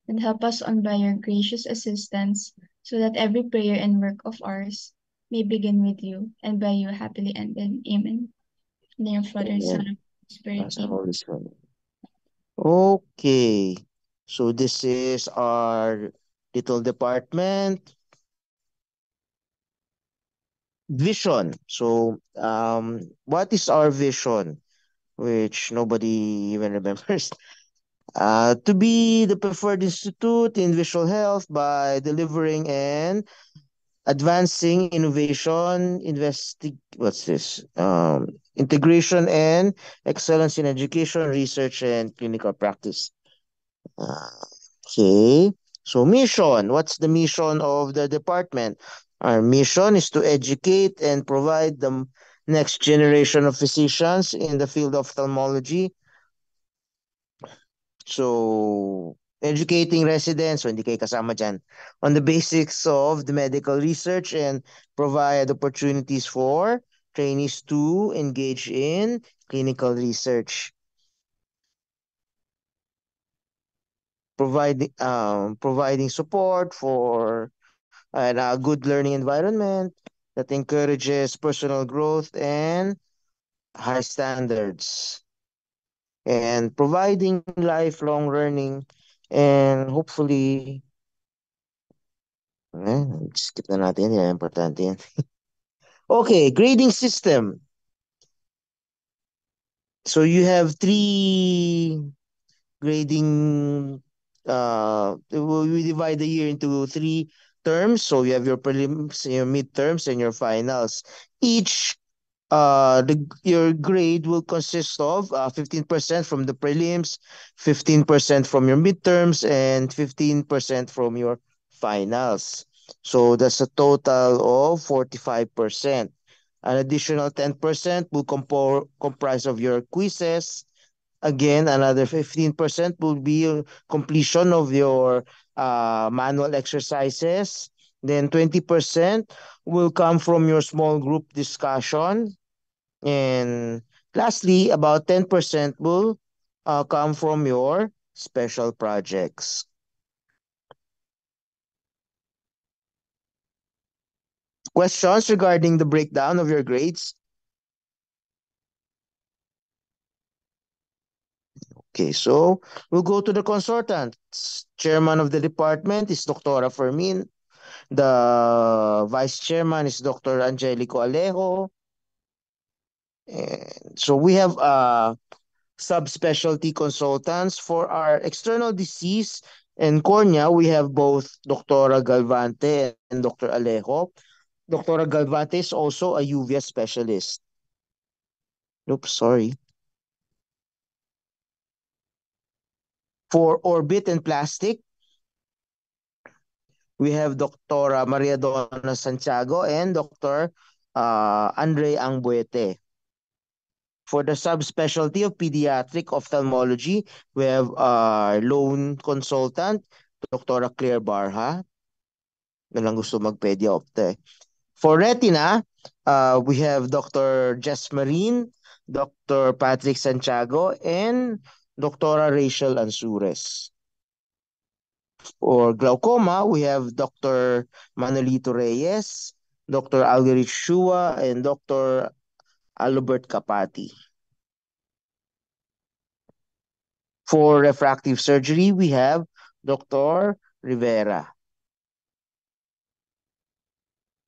and help us on by your gracious assistance, so that every prayer and work of ours may begin with you and by you happily ended. Amen. In the name of Father, Son, Amen. and Holy Spirit. As a Amen. Holy Spirit. Okay. So this is our little department vision. So what is our vision? Which nobody even remembers. To be the preferred institute in visual health by delivering and advancing innovation, what's this? Integration and excellence in education, research, and clinical practice. Uh, okay. So mission. What's the mission of the department? Our mission is to educate and provide the next generation of physicians in the field of ophthalmology. So, educating residents, so hindi kayo kasama dyan, on the basics of the medical research and provide opportunities for trainees to engage in clinical research. Providing support for a good learning environment that encourages personal growth and high standards, and providing lifelong learning, and hopefully skip na natin yan. Importante yan. Okay, grading system. So you have three grading. We divide the year into three terms. So you have your prelims, your midterms, and your finals. Each your grade will consist of 15% from the prelims, 15% from your midterms, and 15% from your finals. So that's a total of 45%. An additional 10% will comprise of your quizzes. Again, another 15% will be completion of your manual exercises. Then 20% will come from your small group discussion. And lastly, about 10% will come from your special projects. Questions regarding the breakdown of your grades? Okay, so we'll go to the consultants. Chairman of the department is Dr. Fermin. The vice chairman is Dr. Angelico Alejo. And so we have subspecialty consultants. For our external disease and cornea, we have both Dr. Galvante and Dr. Alejo. Dr. Galvante is also a uvea specialist. Oops, sorry. For orbit and plastic, we have Dr. Maria Donna Santiago and Dr. Andre Angbuete. For the subspecialty of pediatric ophthalmology, we have our lone consultant, Dr. Claire Barha. Na lang gusto mag-pedia-opta eh. For retina, we have Dr. Jess Marine, Dr. Patrick Santiago, and Dr. Rachel Ansures. For glaucoma, we have Dr. Manolito Reyes, Dr. Algerich Shua, and Dr. Albert Capati. For refractive surgery, we have Dr. Rivera.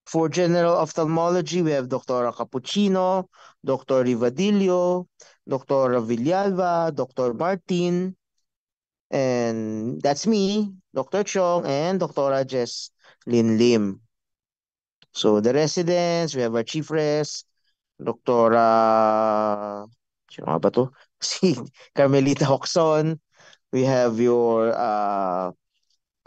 For general ophthalmology, we have Dr. Cappuccino, Dr. Rivadillo, Dr. Villalba, Dr. Martin, and that's me, Dr. Chong, and Dr. Jess Lin Lim. So the residents, we have our chief res, Dr. Sino nga ba to? Si Carmelita Hoxon. We have your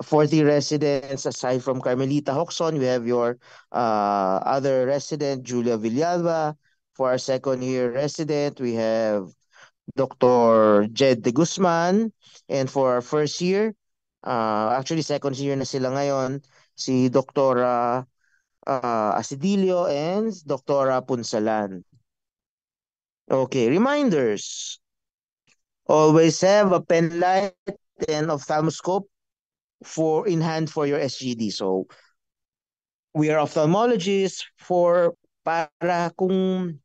40 residents. Aside from Carmelita Hoxon, we have your other resident, Julia Villalba. For our second year resident, we have Dr. Jed De Guzman. And for our first year, actually second year na sila ngayon, si Dr. Asidilio and Dr. Punsalan. Okay, reminders. Always have a pen light and ophthalmoscope for in hand for your SGD. So we are ophthalmologists for para kung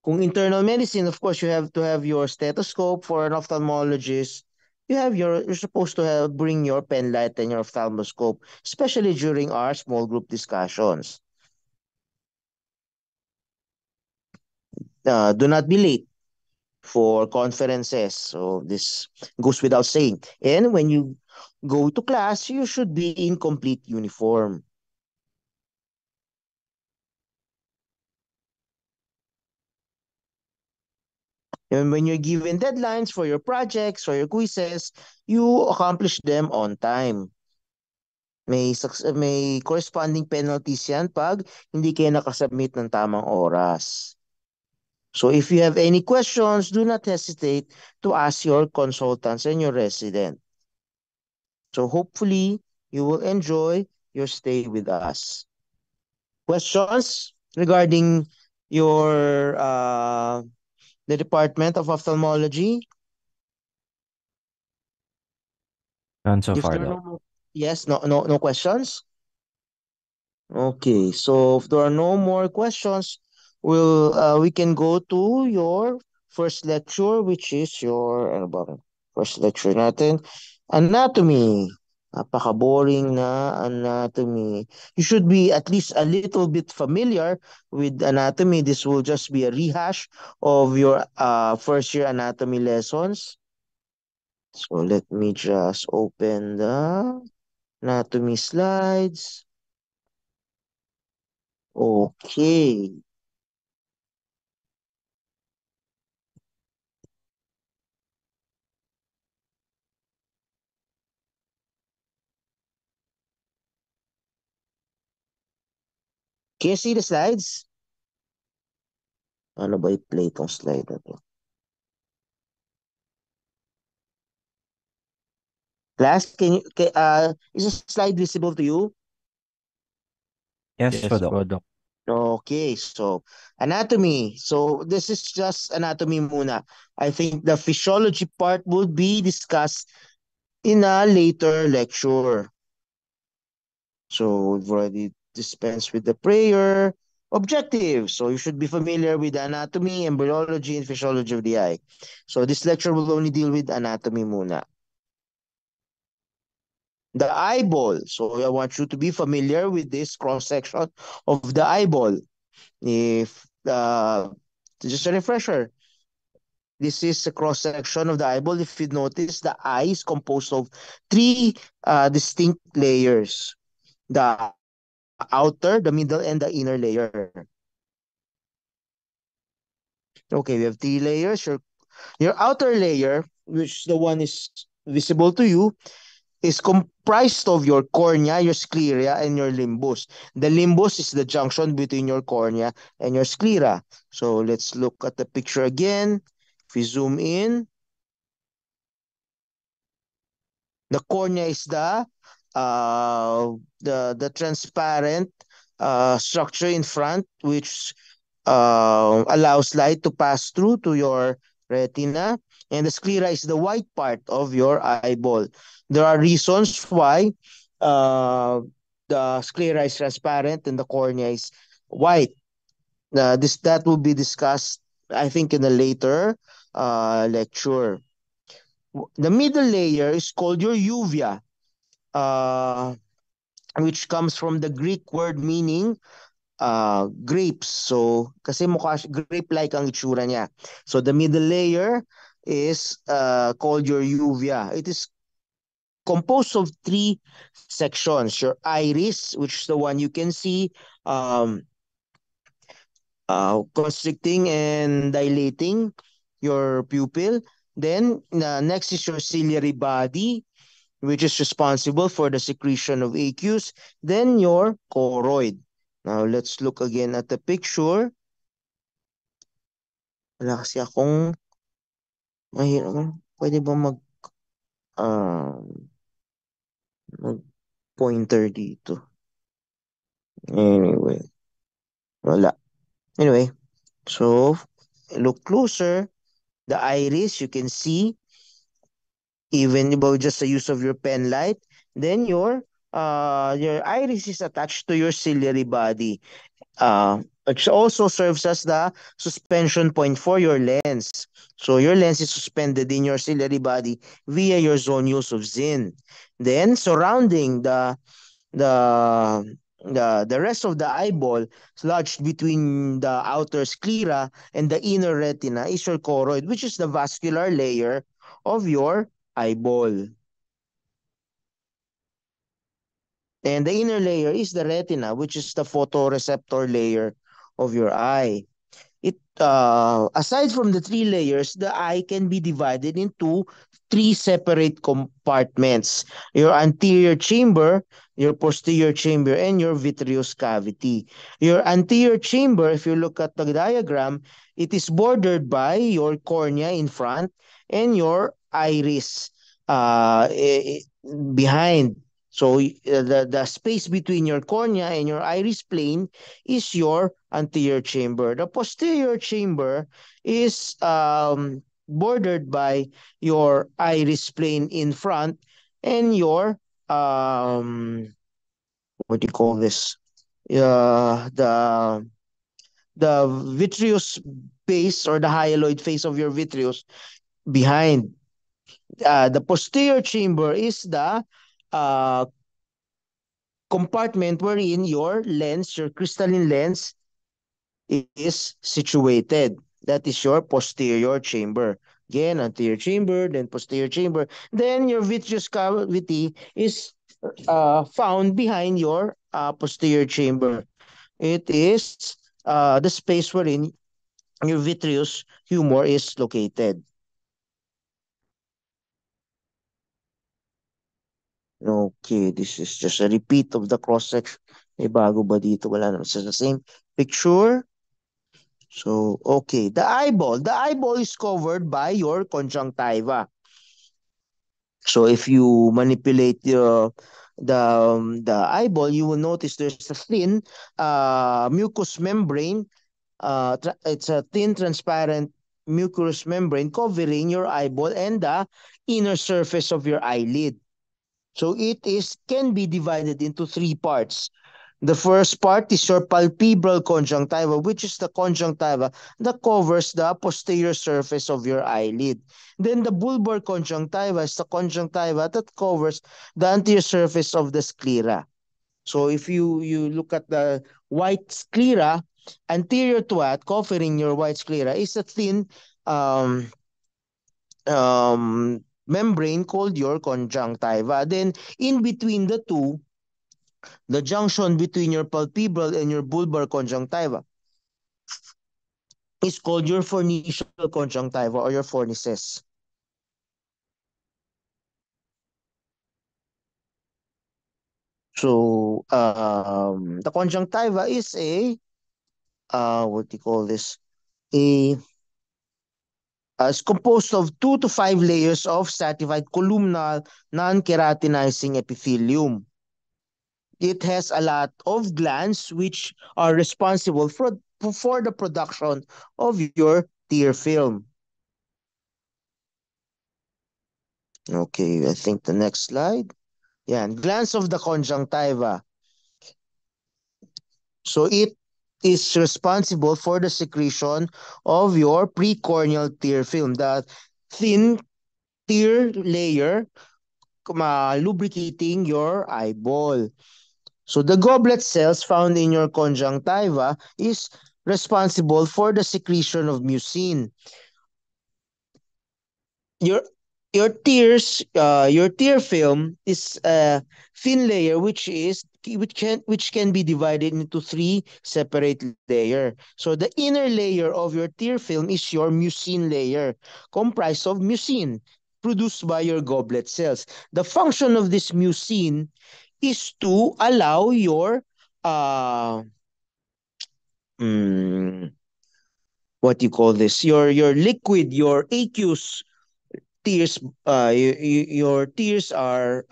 internal medicine, of course, you have to have your stethoscope. For an ophthalmologist, you're supposed to have bring your pen light and your ophthalmoscope, especially during our small group discussions. Do not be late for conferences. So this goes without saying. And when you go to class, you should be in complete uniform. And when you're given deadlines for your projects or your quizzes, you accomplish them on time. May corresponding penalties yan pag hindi kayo nakasubmit ng tamang oras. So if you have any questions, do not hesitate to ask your consultants and your resident. So hopefully you will enjoy your stay with us. Questions regarding your the Department of Ophthalmology? None so If far, there are Doc. no more, yes, no questions. Okay, so if there are no more questions, we can go to your first lecture, which is your ano ba? First lecture natin, anatomy. Napaka-boring na anatomy. You should be at least a little bit familiar with anatomy. This will just be a rehash of your first year anatomy lessons. So let me just open the anatomy slides. Okay. Can you see the slides? Ano ba i-play tong slide na to? Class, is the slide visible to you? Yes po, Yes Doc. po, Doc. Okay, so anatomy. So this is just anatomy muna. I think the physiology part would be discussed in a later lecture. So we've already dispensed with the prayer. Objective. So you should be familiar with anatomy, embryology, and physiology of the eye. So this lecture will only deal with anatomy muna. The eyeball. So I want you to be familiar with this cross section of the eyeball. If just a refresher, this is a cross section of the eyeball. If you notice, the eye is composed of three distinct layers: the outer, the middle, and the inner layer. Okay, we have three layers. Your outer layer, which the one is visible to you, is comprised of your cornea, your sclera, and your limbus. The limbus is the junction between your cornea and your sclera. So let's look at the picture again. If we zoom in, the cornea is the transparent structure in front, which allows light to pass through to your retina, and the sclera is the white part of your eyeball. There are reasons why uh, the sclera is transparent and the cornea is white. That will be discussed, I think, in a later lecture. The middle layer is called your uvea, uh, which comes from the Greek word meaning grapes. So, kasi mukha grape-like ang itsura niya. So, the middle layer is called your uvea. It is composed of three sections. Your iris, which is the one you can see um, constricting and dilating your pupil. Then, next is your ciliary body, which is responsible for the secretion of aqueous, then your choroid. Now, let's look again at the picture. Wala kasi akong mahirap. Pwede ba um, mag pointer dito? Anyway, wala. Anyway, so look closer. The iris, you can see even about just the use of your pen light, then your iris is attached to your ciliary body. It also serves as the suspension point for your lens. So your lens is suspended in your ciliary body via your zonule of Zinn. Then surrounding the rest of the eyeball, lodged between the outer sclera and the inner retina, is your choroid, which is the vascular layer of your eyeball. And the inner layer is the retina, which is the photoreceptor layer of your eye. It aside from the three layers, the eye can be divided into three separate compartments: your anterior chamber, your posterior chamber, and your vitreous cavity. Your anterior chamber, if you look at the diagram, it is bordered by your cornea in front and your iris behind. So the space between your cornea and your iris plane is your anterior chamber. The posterior chamber is bordered by your iris plane in front and your um what do you call this? The vitreous base or the hyaloid face of your vitreous behind. The posterior chamber is the uh, compartment wherein your lens, your crystalline lens, is situated. That is your posterior chamber. Again, anterior chamber, then posterior chamber. Then your vitreous cavity is found behind your posterior chamber. It is the space wherein your vitreous humor is located. Okay, this is just a repeat of the cross section. May bago ba dito? Wala naman. It's the same picture. So, okay. The eyeball. The eyeball is covered by your conjunctiva. So, if you manipulate the eyeball, you will notice there's a thin mucous membrane. It's a thin, transparent mucous membrane covering your eyeball and the inner surface of your eyelid. So it is can be divided into three parts. The first part is your palpebral conjunctiva, which is the conjunctiva that covers the posterior surface of your eyelid. Then the bulbar conjunctiva is the conjunctiva that covers the anterior surface of the sclera. So if you look at the white sclera, anterior to it, covering your white sclera, is a thin um, membrane called your conjunctiva. Then in between the two, the junction between your palpebral and your bulbar conjunctiva is called your fornicial conjunctiva or your fornices. So the conjunctiva is a what do you call this? A Is composed of 2 to 5 layers of stratified columnar non-keratinizing epithelium. It has a lot of glands which are responsible for the production of your tear film. Okay, I think the next slide. Yeah, glands of the conjunctiva. So it is responsible for the secretion of your precorneal tear film, the thin tear layer lubricating your eyeball. So the goblet cells found in your conjunctiva is responsible for the secretion of mucin. Your your tear film is a thin layer which can be divided into three separate layer. So the inner layer of your tear film is your mucin layer, comprised of mucin produced by your goblet cells. The function of this mucin is to allow your uh mm, what you call this, your liquid, your aqueous tears, your tears are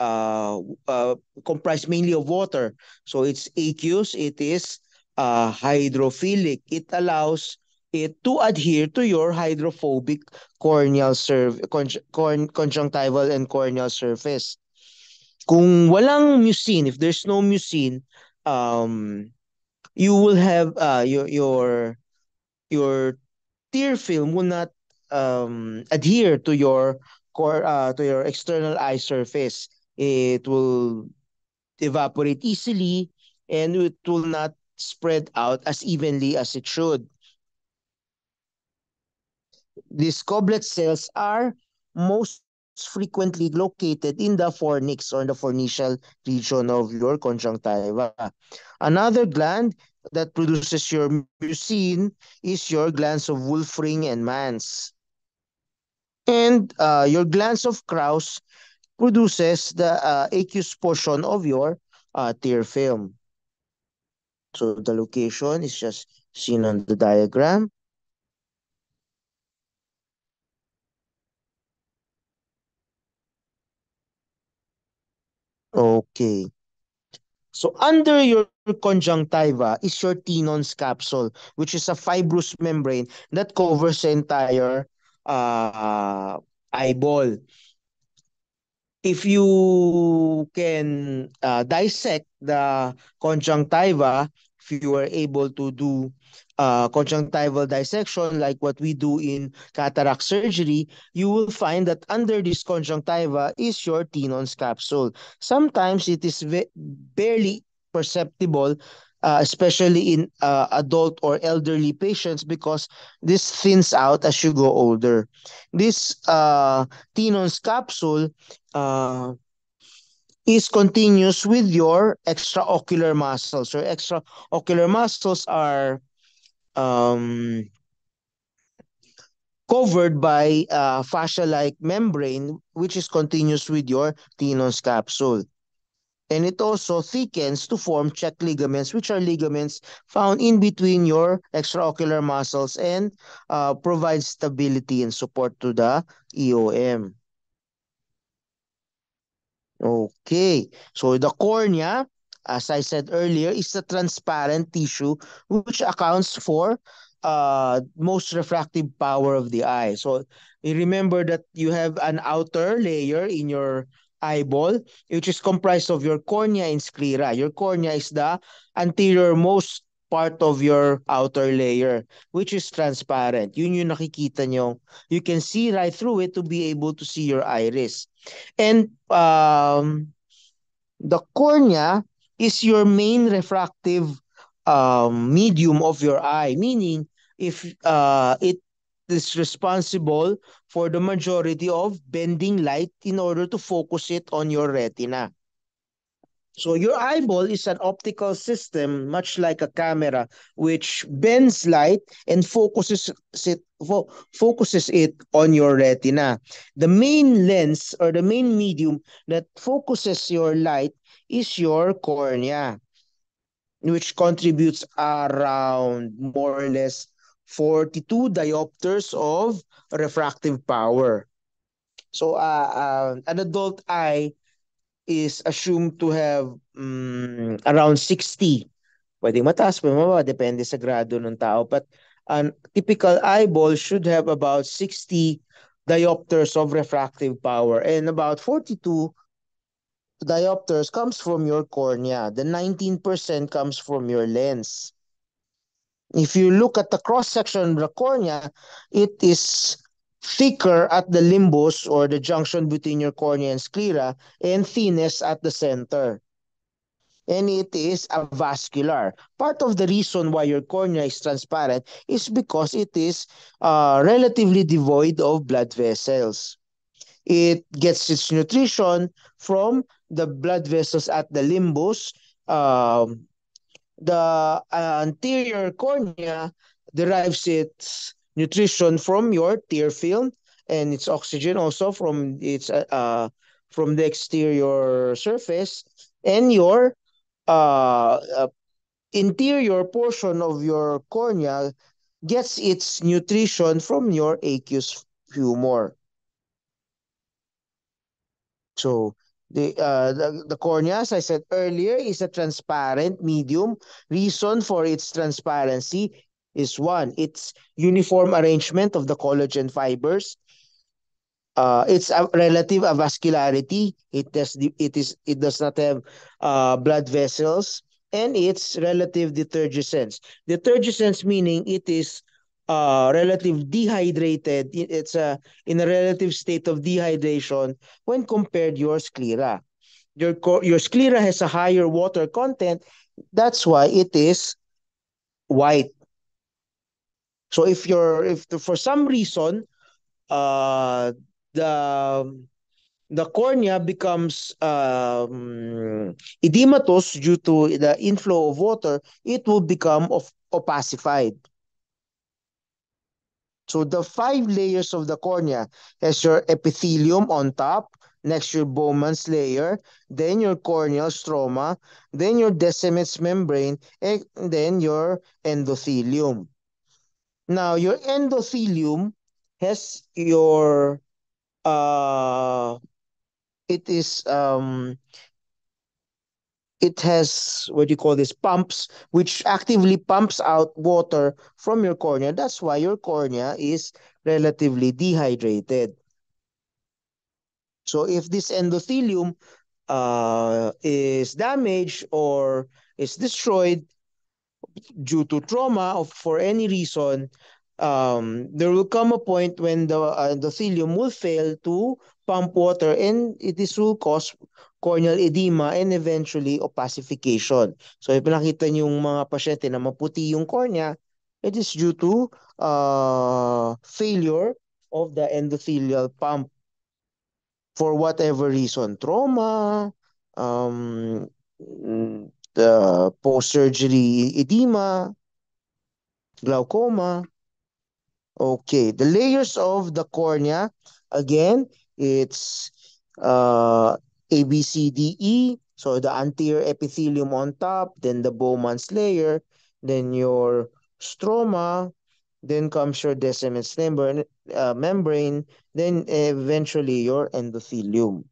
comprised mainly of water. So it's aqueous, it is hydrophilic. It allows it to adhere to your hydrophobic corneal conjunctival and corneal surface. Kung walang mucin, if there's no mucin, um, you will have your tear film will not adhere to your to your external eye surface. It will evaporate easily and it will not spread out as evenly as it should. These goblet cells are most frequently located in the fornix or in the fornicial region of your conjunctiva. Another gland that produces your mucin is your glands of Wolfring and Mans. And your glands of Krauss produces the aqueous portion of your tear film. So the location is just seen on the diagram. Okay. So under your conjunctiva is your Tenon's capsule, which is a fibrous membrane that covers the entire eyeball. If you can dissect the conjunctiva, if you are able to do conjunctival dissection like what we do in cataract surgery, you will find that under this conjunctiva is your Tenon's capsule. Sometimes it is barely perceptible, especially in adult or elderly patients, because this thins out as you go older. This Tenon's capsule uh, is continuous with your extraocular muscles. Your extraocular muscles are um, covered by a fascia-like membrane, which is continuous with your Tenon's capsule. And it also thickens to form check ligaments, which are ligaments found in between your extraocular muscles and provide stability and support to the EOM. Okay. So the cornea, as I said earlier, is a transparent tissue which accounts for most refractive power of the eye. So you remember that you have an outer layer in your eyeball, which is comprised of your cornea and sclera. Your cornea is the anterior most part of your outer layer, which is transparent. Yun yung nakikita nyo. You can see right through it to be able to see your iris. And the cornea is your main refractive medium of your eye, meaning if it is responsible for the majority of bending light in order to focus it on your retina. So your eyeball is an optical system, much like a camera, which bends light and focuses it on your retina. The main lens or the main medium that focuses your light is your cornea, which contributes around more or less 42 diopters of refractive power. So an adult eye is assumed to have around 60. Pwedeng mataas, pwedeng mababa, depende sa grado ng tao. But a typical eyeball should have about 60 diopters of refractive power, and about 42 diopters comes from your cornea. The 19% comes from your lens. If you look at the cross-section of the cornea, it is thicker at the limbus or the junction between your cornea and sclera, and thinnest at the center. And it is avascular. Part of the reason why your cornea is transparent is because it is relatively devoid of blood vessels. It gets its nutrition from the blood vessels at the limbus. The anterior cornea derives its nutrition from your tear film and its oxygen also from the exterior surface, and your uh, uh, interior portion of your cornea gets its nutrition from your aqueous humor. So the cornea, as I said earlier, is a transparent medium. Reason for its transparency is one, it's uniform arrangement of the collagen fibers. Its a relative avascularity. It does not have blood vessels, and its relative detergescence. Detergescence meaning it is relative dehydrated. It's in a relative state of dehydration when compared your sclera. Your sclera has a higher water content. That's why it is white. So if for some reason uh the the cornea becomes edematous due to the inflow of water, it will become opacified. So the five layers of the cornea has your epithelium on top, next your Bowman's layer, then your corneal stroma, then your Descemet's membrane, and then your endothelium. Now your endothelium has your it is it has what do you call this, pumps, which actively pumps out water from your cornea. That's why your cornea is relatively dehydrated. So if this endothelium is damaged or is destroyed due to trauma or for any reason, there will come a point when the endothelium will fail to pump water, and this will cause corneal edema and eventually opacification. So if nakita niyo yung mga pasyente na maputi yung cornea, it is due to failure of the endothelial pump for whatever reason, trauma, the post-surgery edema, glaucoma. Okay, the layers of the cornea, again, it's A, B, C, D, E. So the anterior epithelium on top, then the Bowman's layer, then your stroma, then comes your Descemet's membrane, then eventually your endothelium.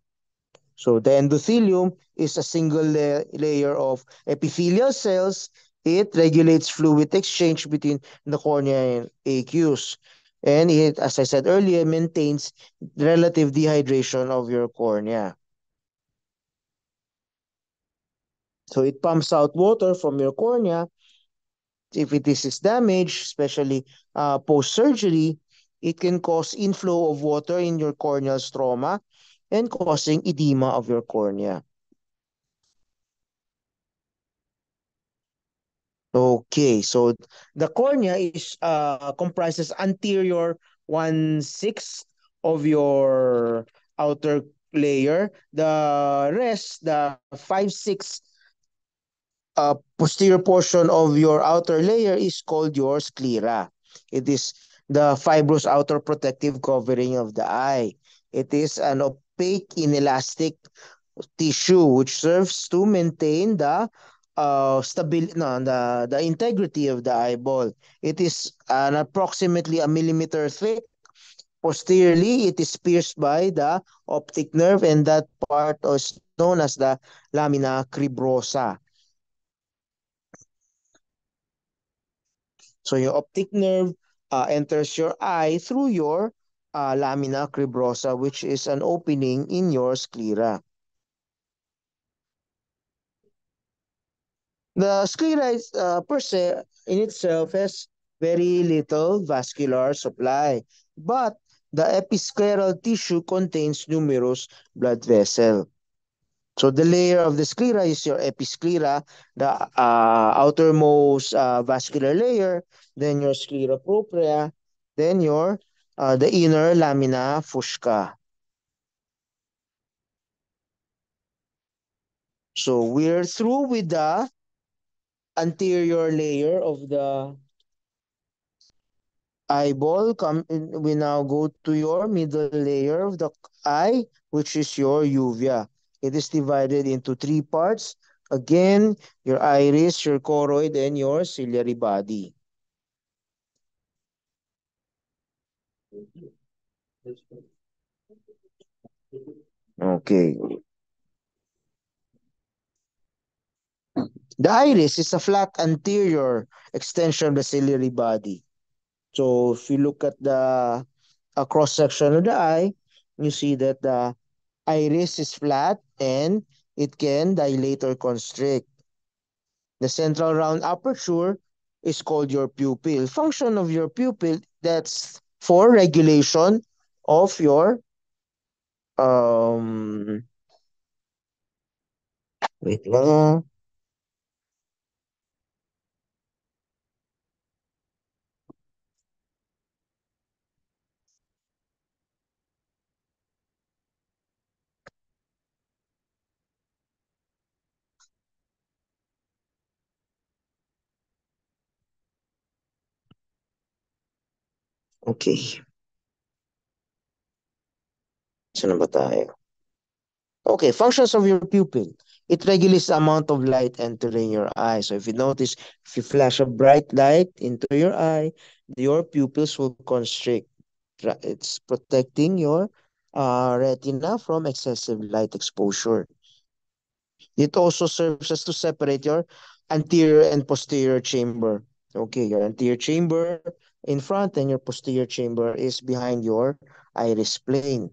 So the endothelium is a single layer of epithelial cells. It regulates fluid exchange between the cornea and aqueous. And it, as I said earlier, maintains relative dehydration of your cornea. So it pumps out water from your cornea. If it is damaged, especially post-surgery, it can cause inflow of water in your corneal stroma and causing edema of your cornea. Okay, so the cornea is comprises anterior 1/6 of your outer layer. The rest, the 5/6 posterior portion of your outer layer is called your sclera. It is the fibrous outer protective covering of the eye. It is an opaque inelastic tissue which serves to maintain the stability, no, the integrity of the eyeball. It is an approximately a millimeter thick. Posteriorly, it is pierced by the optic nerve, and that part is known as the lamina cribrosa. So your optic nerve enters your eye through your lamina cribrosa, which is an opening in your sclera. The sclera is, per se in itself has very little vascular supply, but the episcleral tissue contains numerous blood vessels. So the layer of the sclera is your episclera, the outermost vascular layer, then your sclera propria, then your the inner lamina fusca. So we're through with the anterior layer of the eyeball. We now go to your middle layer of the eye, which is your uvea. It is divided into three parts. Again, your iris, your choroid, and your ciliary body. Okay. The iris is a flat anterior extension of the ciliary body. So if you look at the cross section of the eye, you see that the iris is flat and it can dilate or constrict. The central round aperture is called your pupil. Function of your pupil, that's for regulation of your um wait lang Okay. Saan na ba tayo? Okay, functions of your pupil. It regulates the amount of light entering your eye. So if you notice, if you flash a bright light into your eye, your pupils will constrict. It's protecting your retina from excessive light exposure. It also serves as to separate your anterior and posterior chamber. Okay, your anterior chamber in front and your posterior chamber is behind your iris plane.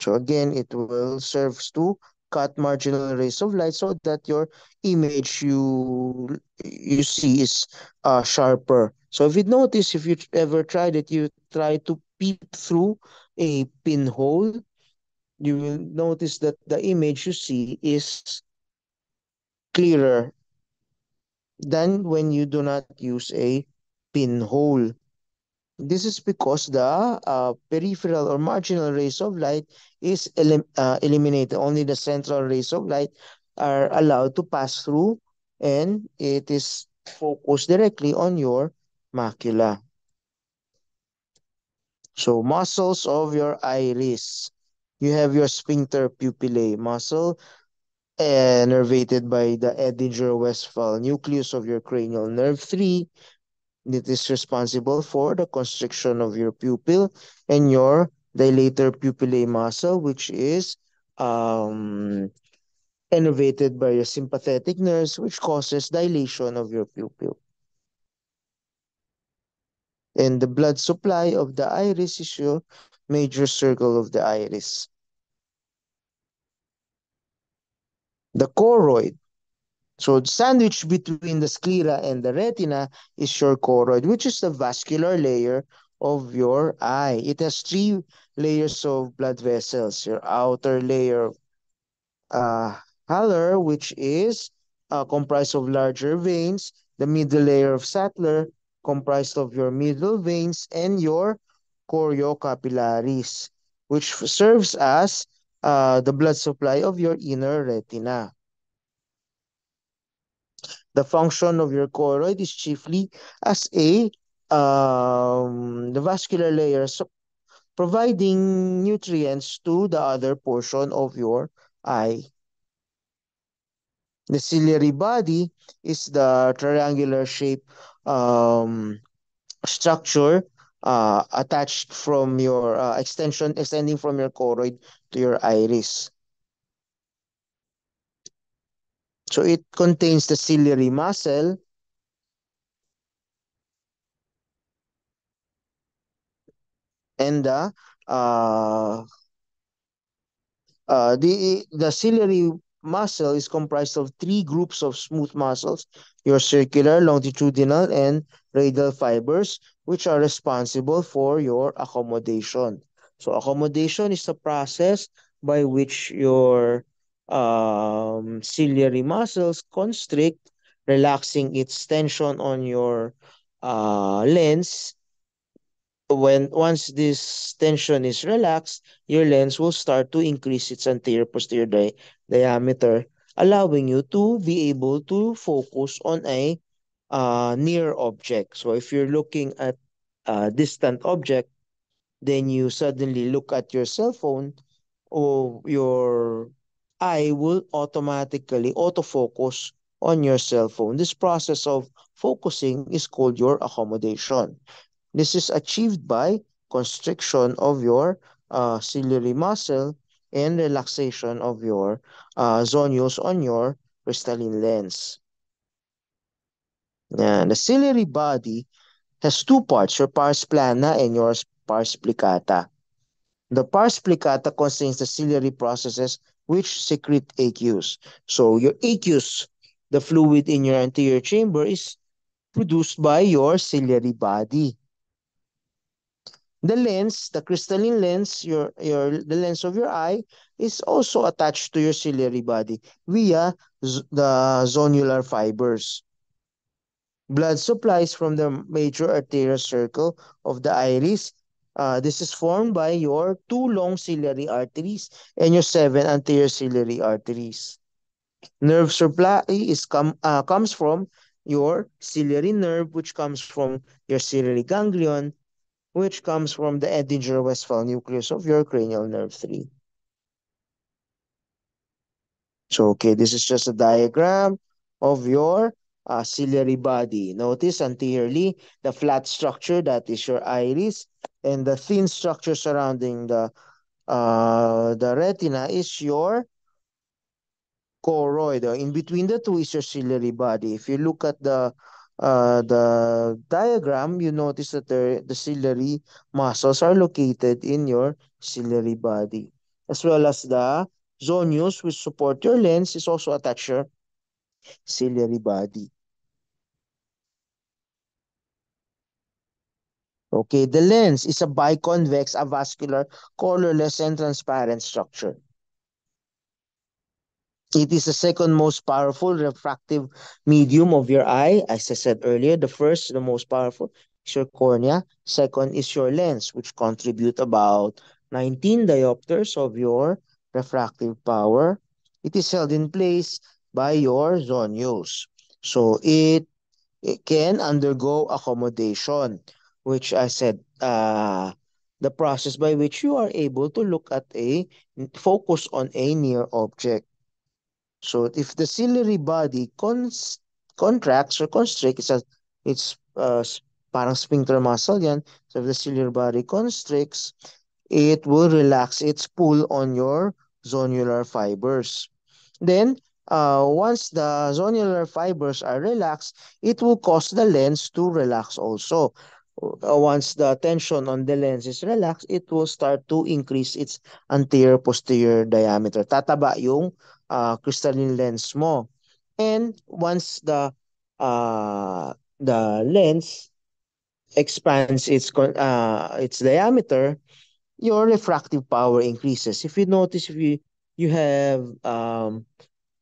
So again, it will serves to cut marginal rays of light so that your image you see is sharper. So if you notice, if you ever tried it, you try to peep through a pinhole, you will notice that the image you see is clearer than when you do not use a pinhole. This is because the peripheral or marginal rays of light is eliminated. Only the central rays of light are allowed to pass through, and it is focused directly on your macula. So muscles of your iris. You have your sphincter pupillae muscle, innervated by the Edinger-Westphal nucleus of your cranial nerve 3. It is responsible for the constriction of your pupil and your dilator pupillae muscle, which is um, innervated by your sympathetic nerves, which causes dilation of your pupil. And the blood supply of the iris is your major circle of the iris. The choroid. So the sandwich between the sclera and the retina is your choroid, which is the vascular layer of your eye. It has three layers of blood vessels. Your outer layer, uh, halar, which is comprised of larger veins. The middle layer of Sattler, comprised of your middle veins, and your choriocapillaris, which serves as the blood supply of your inner retina. The function of your choroid is chiefly as a the vascular layer, so providing nutrients to the other portion of your eye. The ciliary body is the triangular shape um, structure attached from your extending from your choroid to your iris. So it contains the ciliary muscle and uh, the ciliary muscle is comprised of three groups of smooth muscles, your circular, longitudinal, and radial fibers, which are responsible for your accommodation. So accommodation is the process by which your ciliary muscles constrict, relaxing its tension on your lens. When once this tension is relaxed, your lens will start to increase its anterior posterior diameter, allowing you to be able to focus on a near object. So if you're looking at a distant object, then you suddenly look at your cell phone, or your eye will automatically autofocus on your cell phone. This process of focusing is called your accommodation. This is achieved by constriction of your ciliary muscle and relaxation of your zonules on your crystalline lens. And the ciliary body has two parts, your pars plana and your pars plicata. The pars plicata contains the ciliary processes which secrete aqueous. So your aqueous, the fluid in your anterior chamber, is produced by your ciliary body. The lens, the crystalline lens, the lens of your eye is also attached to your ciliary body via the zonular fibers. Blood supplies from the major arterial circle of the iris. This is formed by your two long ciliary arteries and your seven anterior ciliary arteries. Nerve supply comes from your ciliary nerve, which comes from your ciliary ganglion, which comes from the Edinger-Westphal nucleus of your cranial nerve 3. So, okay, this is just a diagram of your ciliary body. Notice anteriorly, the flat structure, that is your iris, and the thin structure surrounding the retina is your choroid. In between the two is your ciliary body. If you look at the diagram, you notice that the ciliary muscles are located in your ciliary body, as well as the zonules which support your lens is also attached to your ciliary body. Okay, the lens is a biconvex, avascular, colorless, and transparent structure. It is the second most powerful refractive medium of your eye. As I said earlier, the first, the most powerful, is your cornea. Second is your lens, which contribute about 19 diopters of your refractive power. It is held in place by your zonules. So it can undergo accommodation, which I said, the process by which you are able to look at focus on a near object. So if the ciliary body contracts or constricts, it's parang sphincter muscle yan. So if the ciliary body constricts, it will relax its pull on your zonular fibers. Then, once the zonular fibers are relaxed, it will cause the lens to relax also. Once the tension on the lens is relaxed, it will start to increase its anterior posterior diameter. Tataba yung crystalline lens mo. And once the lens expands its diameter, your refractive power increases. If you notice, if you have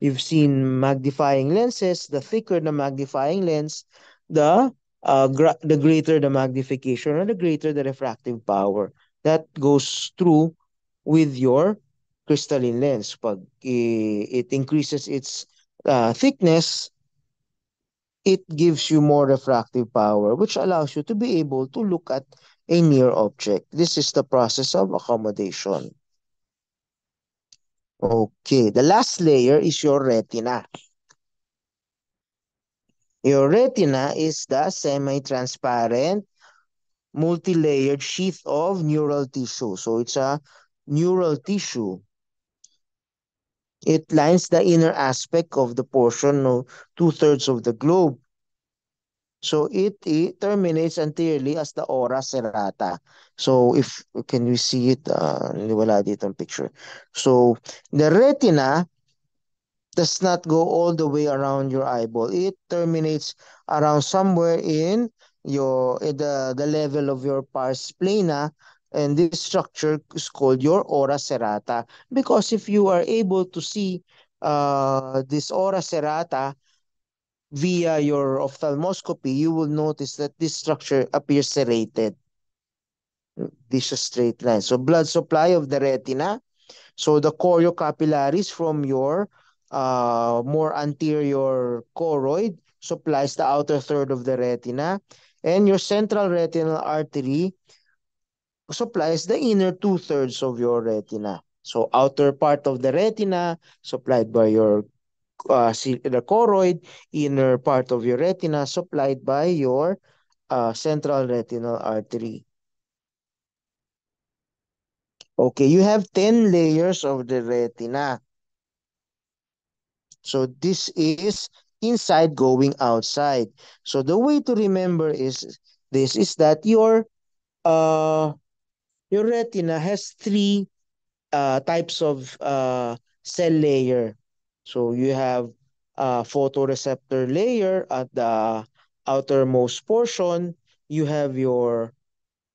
you've seen magnifying lenses, the thicker the magnifying lens, the greater the magnification or the greater the refractive power. That goes through with your crystalline lens. Pag it increases its thickness, it gives you more refractive power, which allows you to be able to look at a near object. This is the process of accommodation. Okay, the last layer is your retina. Your retina is the semi-transparent, multi-layered sheath of neural tissue. So it's a neural tissue. It lines the inner aspect of the portion of two-thirds of the globe. So it terminates anteriorly as the ora serrata. So if can we see it? Wala dito ang picture. So the retina does not go all the way around your eyeball. It terminates around somewhere in the level of your pars plana, and this structure is called your ora serrata. Because if you are able to see this ora serrata via your ophthalmoscopy, you will notice that this structure appears serrated. This is a straight line. So blood supply of the retina. So the choriocapillaris from your more anterior choroid supplies the outer third of the retina, and your central retinal artery supplies the inner two-thirds of your retina. So outer part of the retina supplied by your the choroid, inner part of your retina supplied by your central retinal artery. Okay, you have 10 layers of the retina. So this is inside going outside. So the way to remember is this is that uh your retina has three types of cell layer. So you have photoreceptor layer at the outermost portion. You have your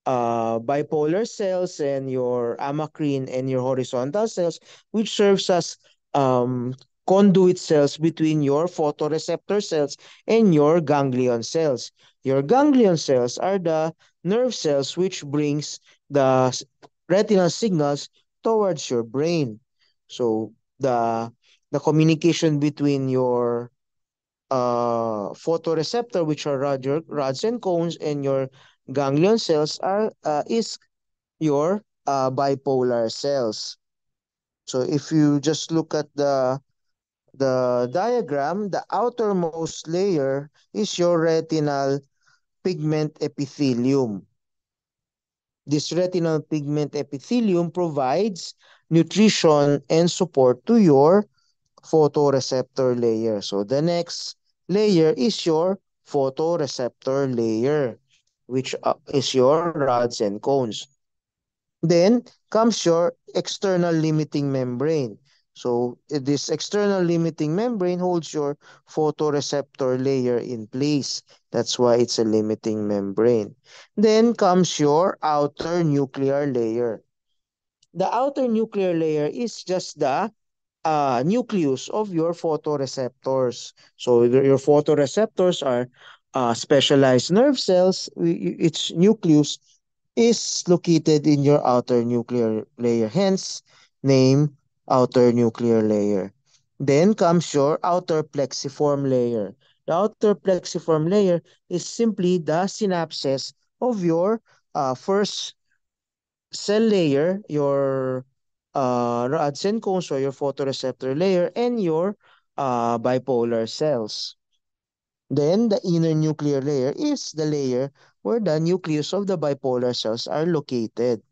bipolar cells and your amacrine and your horizontal cells, which serves as um, conduit cells between your photoreceptor cells and your ganglion cells. Your ganglion cells are the nerve cells which brings the retinal signals towards your brain. So the communication between your photoreceptor, which are rods and cones, and your ganglion cells are is your bipolar cells. So if you just look at the diagram, the outermost layer is your retinal pigment epithelium. This retinal pigment epithelium provides nutrition and support to your photoreceptor layer. So the next layer is your photoreceptor layer, which is your rods and cones. Then comes your external limiting membrane. So this external limiting membrane holds your photoreceptor layer in place. That's why it's a limiting membrane. Then comes your outer nuclear layer. The outer nuclear layer is just the nucleus of your photoreceptors. So your photoreceptors are specialized nerve cells. Its nucleus is located in your outer nuclear layer, hence name outer nuclear layer. Then comes your outer plexiform layer. The outer plexiform layer is simply the synapses of your first cell layer, your rods and cones or your photoreceptor layer, and your bipolar cells. Then the inner nuclear layer is the layer where the nucleus of the bipolar cells are located.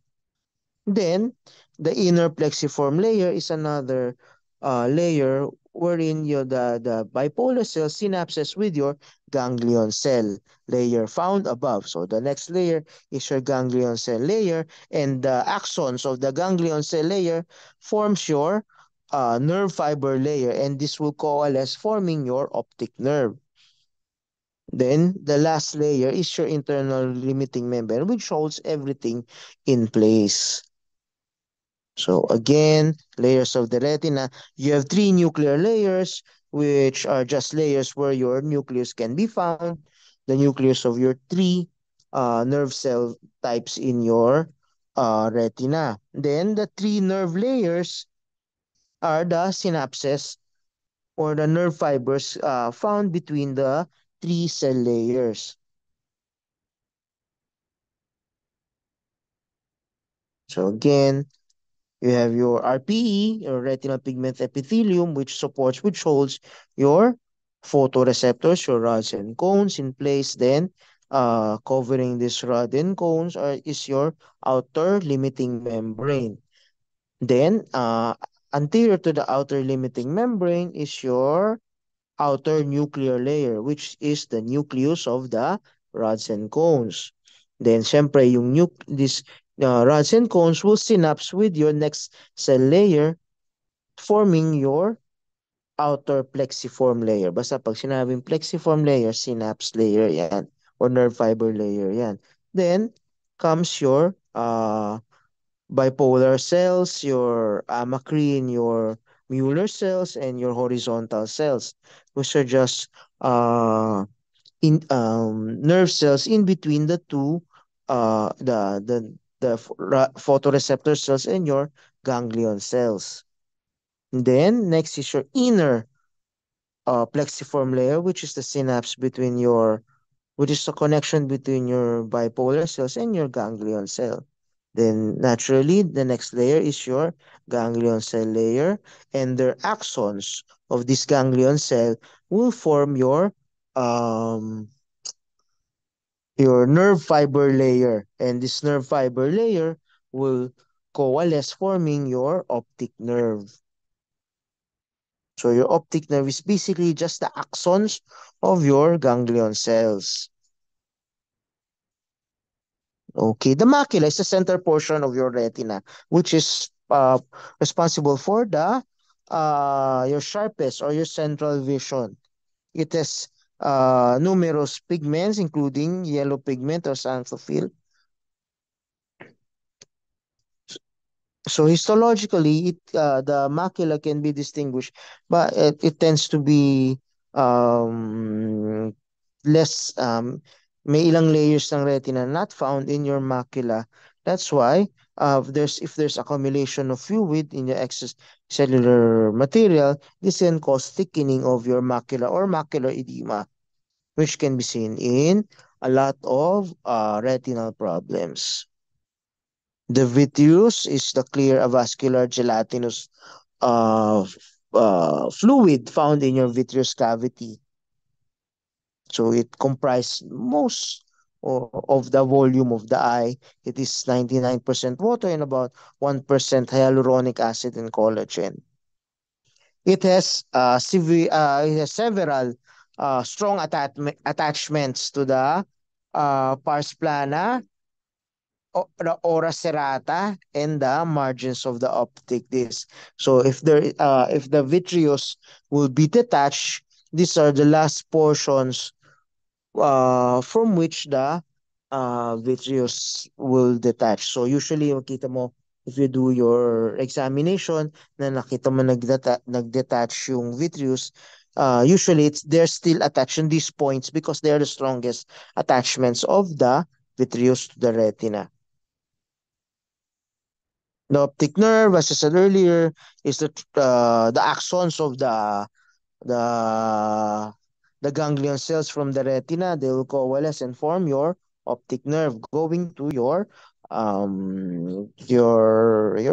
Then the inner plexiform layer is another layer wherein the bipolar cell synapses with your ganglion cell layer found above. So the next layer is your ganglion cell layer, and the axons of the ganglion cell layer forms your nerve fiber layer, and this will coalesce forming your optic nerve. Then the last layer is your internal limiting membrane, which holds everything in place. So again, layers of the retina, you have three nuclear layers, which are just layers where your nucleus can be found, the nucleus of your three nerve cell types in your retina. Then the three nerve layers are the synapses or the nerve fibers found between the three cell layers. So again, you have your RPE, your retinal pigment epithelium, which holds your photoreceptors, your rods and cones in place. Then, covering this rod and cones is your outer limiting membrane. Then, anterior to the outer limiting membrane is your outer nuclear layer, which is the nucleus of the rods and cones. Then, syempre, this rods and cones will synapse with your next cell layer, forming your outer plexiform layer. Basta pag sinabing plexiform layer, synapse layer yan, or nerve fiber layer yan. Then, comes your bipolar cells, your amacrine, your Mueller cells, and your horizontal cells, which are just in nerve cells in between the two photoreceptor cells and your ganglion cells. Then next is your inner plexiform layer, which is the synapse between your which is the connection between your bipolar cells and your ganglion cell. Then naturally, the next layer is your ganglion cell layer, and their axons of this ganglion cell will form your nerve fiber layer, and this nerve fiber layer will coalesce, forming your optic nerve. So your optic nerve is basically just the axons of your ganglion cells. Okay, the macula is the center portion of your retina, which is responsible for the your sharpest or your central vision. It has numerous pigments, including yellow pigment or xanthophyll. So histologically, the macula can be distinguished, but it tends to be um, less may ilang layers ng retina not found in your macula. That's why if there's accumulation of fluid in your excess cellular material, this can cause thickening of your macula or macular edema, which can be seen in a lot of retinal problems. The vitreous is the clear avascular gelatinous uh, fluid found in your vitreous cavity. So it comprises most of the volume of the eye. It is 99% water and about 1% hyaluronic acid and collagen. It has several strong attachments to the pars plana, the ora serrata, and the margins of the optic disc. So if the vitreous will be detached, these are the last portions from which the vitreous will detach. So usually makita mo if you do your examination na nakita mo nagdetach yung vitreous, usually they're still attached in these points because they're the strongest attachments of the vitreous to the retina. The optic nerve, as I said earlier, is the axons of the the ganglion cells from the retina. They will coalesce and form your optic nerve going to your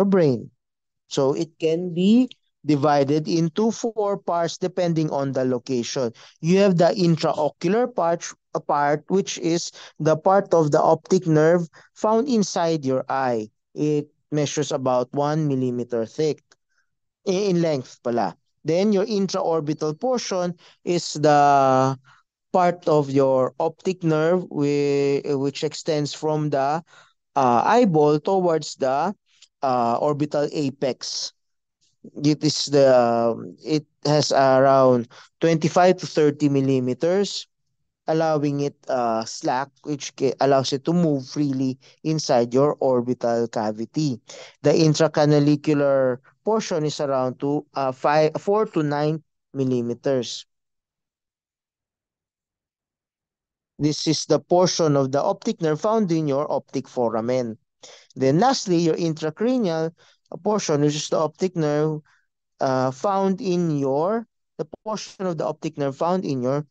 brain. So it can be divided into four parts depending on the location. You have the intraocular part which is the part of the optic nerve found inside your eye. It measures about 1 millimeter thick in length pala. Then your intraorbital portion is the part of your optic nerve which extends from the eyeball towards the orbital apex. It has around 25 to 30 millimeters, allowing it slack, which allows it to move freely inside your orbital cavity. The intracanalicular portion is around 4 to 9 millimeters. This is the portion of the optic nerve found in your optic foramen. Then lastly, your intracranial portion, which is the optic nerve found in the portion of the optic nerve found in your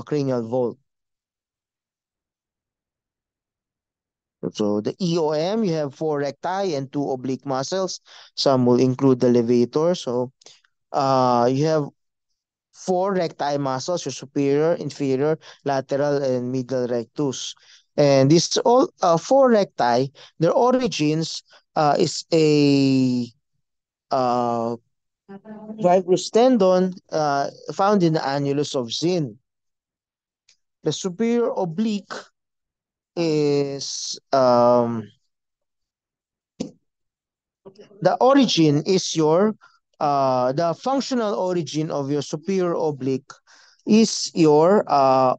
cranial vault. So the EOM, you have four recti and two oblique muscles. Some will include the levator. So you have four recti muscles, your superior, inferior, lateral, and medial rectus. And these all four recti, their origins is a uh, fibrous tendon found in the annulus of Zinn. The superior oblique is the origin is the functional origin of your superior oblique is your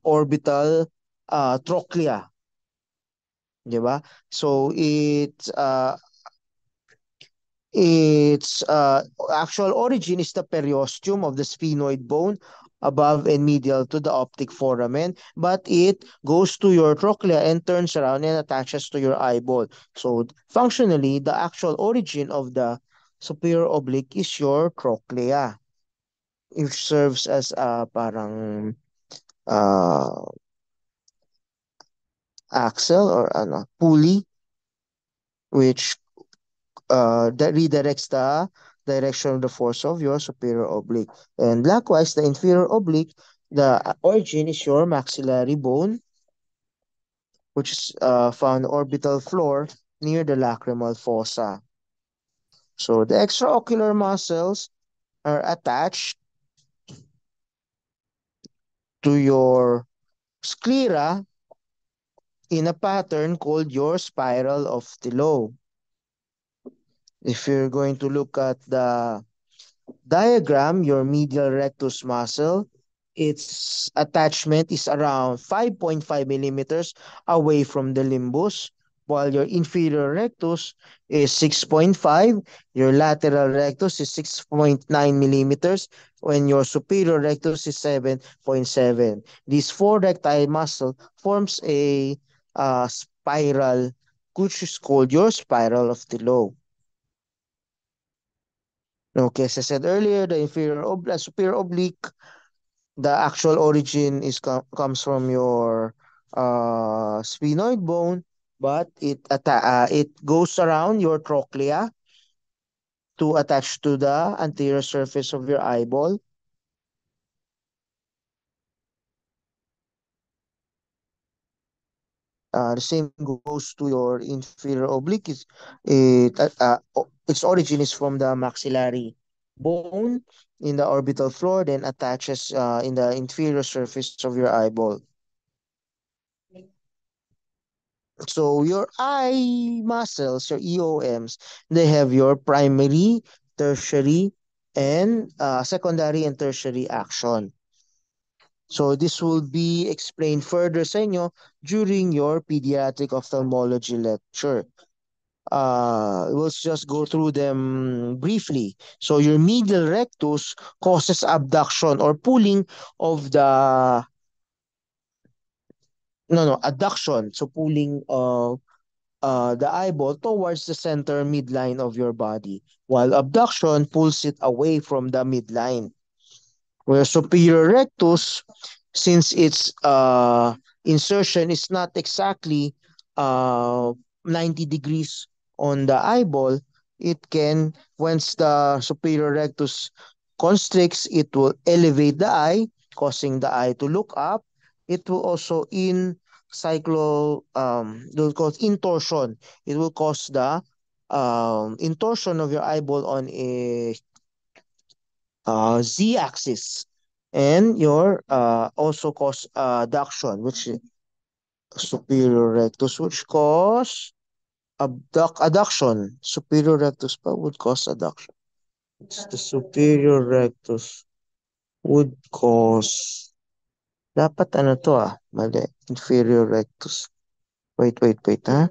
orbital trochlea, di ba? So its actual origin is the periosteum of the sphenoid bone above and medial to the optic foramen, but it goes to your trochlea and turns around and attaches to your eyeball. So functionally, the actual origin of the superior oblique is your trochlea. It serves as a parang uh, axle or ano, pulley, which that redirects the direction of the force of your superior oblique. And likewise, the inferior oblique, the origin is your maxillary bone, which is found orbital floor near the lacrimal fossa. So the extraocular muscles are attached to your sclera in a pattern called your spiral of Tillow. If you're going to look at the diagram, your medial rectus muscle, its attachment is around 5.5 millimeters away from the limbus, while your inferior rectus is 6.5, your lateral rectus is 6.9 millimeters, when your superior rectus is 7.7. These four recti muscle forms a spiral, which is called your spiral of the lobe. Okay, as I said earlier, the superior oblique, the actual origin comes from your sphenoid bone, but it goes around your trochlea to attach to the anterior surface of your eyeball. The same goes to your inferior oblique. Its origin is from the maxillary bone in the orbital floor, then attaches in the inferior surface of your eyeball. So your eye muscles, your EOMs, they have your primary, tertiary, and secondary and tertiary action. So this will be explained further sa inyo during your pediatric ophthalmology lecture. We'll just go through them briefly. So your medial rectus causes abduction or pulling of the adduction. So pulling of the eyeball towards the center midline of your body, while abduction pulls it away from the midline. Where superior rectus, since its insertion is not exactly uh, 90 degrees on the eyeball, it can, once the superior rectus constricts, it will elevate the eye, causing the eye to look up. It will also it will cause intorsion. It will cause the intorsion of your eyeball on a z-axis, and your also cause adduction, which is superior rectus, which cause adduction. Superior rectus pa would cause adduction. It's the superior rectus would cause, dapat ano to mali, inferior rectus. Wait, ha?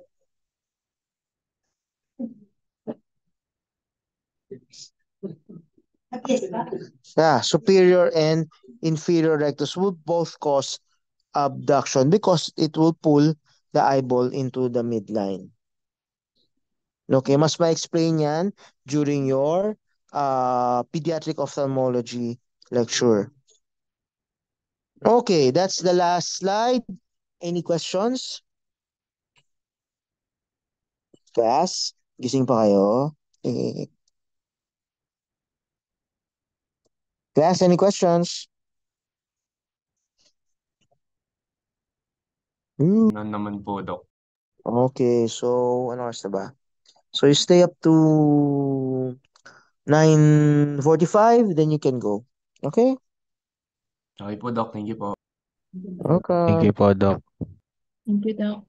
Yeah, superior and inferior rectus would both cause abduction because it will pull the eyeball into the midline. Okay, mas ma-explain yan during your pediatric ophthalmology lecture. Okay, that's the last slide. Any questions? Class, gising pa kayo? Eh, class, any questions? None naman po, Doc. Okay, so ano oras na ba? So you stay up to 9:45, then you can go. Okay? Okay po, Doc. Thank you po. Welcome. Thank you po, Doc. Thank you, Doc.